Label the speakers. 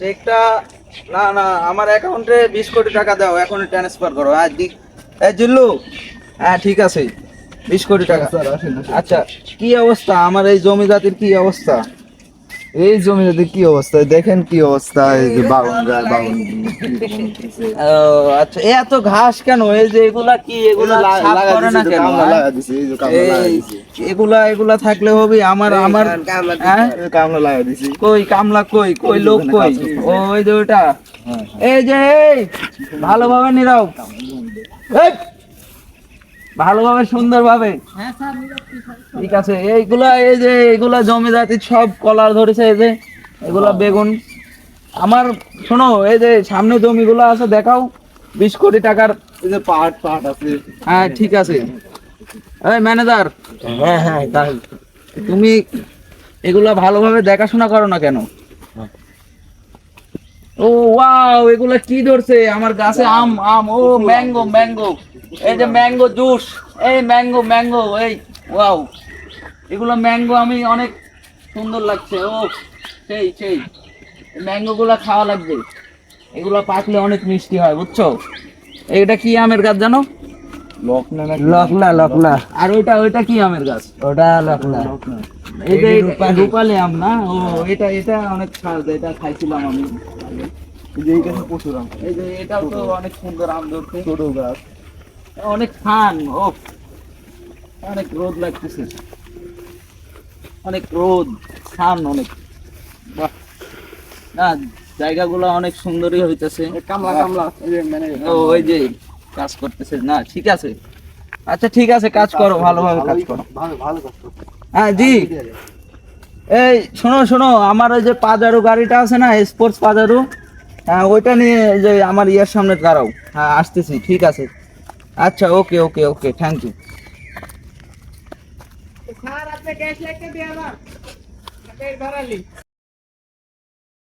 Speaker 1: চেকটা না না, আমার অ্যাকাউন্টে 20 কোটি টাকা দাও, এখন ট্রান্সফার করো। হ্যাঁ জিল্লু, হ্যাঁ ঠিক আছে, 20 কোটি টাকা।
Speaker 2: স্যার আসেন আসেন।
Speaker 1: আচ্ছা, কি অবস্থা আমার এই জমি জাতির, কি অবস্থা?
Speaker 2: এই জমিতে কি অবস্থা দেখেন, কি অবস্থা, এই যে বাগুন গাছ বাগুন
Speaker 1: ও আচ্ছা, এত ঘাস কেন? এই যে এগুলা কি, এগুলা সাফ করে না কেন?
Speaker 2: কামলা
Speaker 1: হ্যাঁ?
Speaker 2: লাগা দিছে, এই যে কামলা লাগা
Speaker 1: এই
Speaker 2: দিছে,
Speaker 1: এগুলা এগুলা থাকলে হবে আমার আমার হ্যাঁ?
Speaker 2: এই কামলা লাগা দিছে।
Speaker 1: কই কামলা, কই কই লোক কই? ওই যে ওটা, এই যে এই ভালোভাবে নিরাও, এই ভালোভাবে সুন্দরভাবে। ঠিক আছে, এইগুলা এই যে এগুলা জমি জাতির সব কলার ধরেছে, এই যে এগুলা বেগুন আমার। শোনো, এই যে সামনে জমিগুলো আছে দেখাও, 20 কোটি টাকার।
Speaker 2: এই যে পাহাড় পাহাড় আছে।
Speaker 1: হ্যাঁ ঠিক আছে, এই ম্যানেজার,
Speaker 3: হ্যাঁ হ্যাঁ তাই।
Speaker 1: তুমি এগুলা ভালোভাবে দেখাশোনা করো না কেন? ও ওয়াও, এগুলা কি ধরছে আমার গাছে? আম আম, ও ম্যাঙ্গো ম্যাঙ্গো, এই যে ম্যাঙ্গো জুস, এই ম্যাঙ্গো ম্যাঙ্গো, এই ওয়াও, এগুলো ম্যাঙ্গো, আমি অনেক সুন্দর লাগছে। ও সেই সেই, ম্যাঙ্গো গুলা খাওয়া লাগবে, এগুলো পাকলে অনেক মিষ্টি হয়, বুঝছো? এটা কি আমের গাছ জানো?
Speaker 2: লকনা না
Speaker 3: লকনা লকনা,
Speaker 1: আর ওইটা ওইটা কি আমের গাছ?
Speaker 3: ওটা লকনা।
Speaker 1: এই যে রূপালি আম না? ও এটা এটা অনেক স্বাদ, এটা খাইছিলাম আমি।
Speaker 2: এই যে এই গাছে প্রচুর আম,
Speaker 1: এই যে এটাও তো অনেক সুন্দর আম ধরছে,
Speaker 2: ছোট গাছ।
Speaker 1: অনেক খান। ও অনেক রোদ লাগতেছে, অনেক রোদ, খান অনেক। বাহ, না জায়গাগুলো অনেক সুন্দরই হইতেছে।
Speaker 2: কামলা কামলা, এই যে মানে
Speaker 1: ও ওই যে কাজ করতেছে না, ঠিক আছে। আচ্ছা ঠিক আছে, কাজ করো, ভালোভাবে কাজ করো।
Speaker 2: ভালো ভালো কাজ করছে।
Speaker 1: হ্যাঁ জি, এই শোনো শোনো, আমার ওই যে পাজারো গাড়িটা আছে না, স্পোর্টস পাজারো, হ্যাঁ ওইটা নিয়ে এই যে আমার ইয়ার সামনে দাঁড়াও। হ্যাঁ আসতেছি, ঠিক আছে। আচ্ছা ওকে ওকে ওকে, থ্যাংক ইউ।
Speaker 4: স্যার আপনি ক্যাশ লেখকে দিয়ে আমার পেট ভরালি।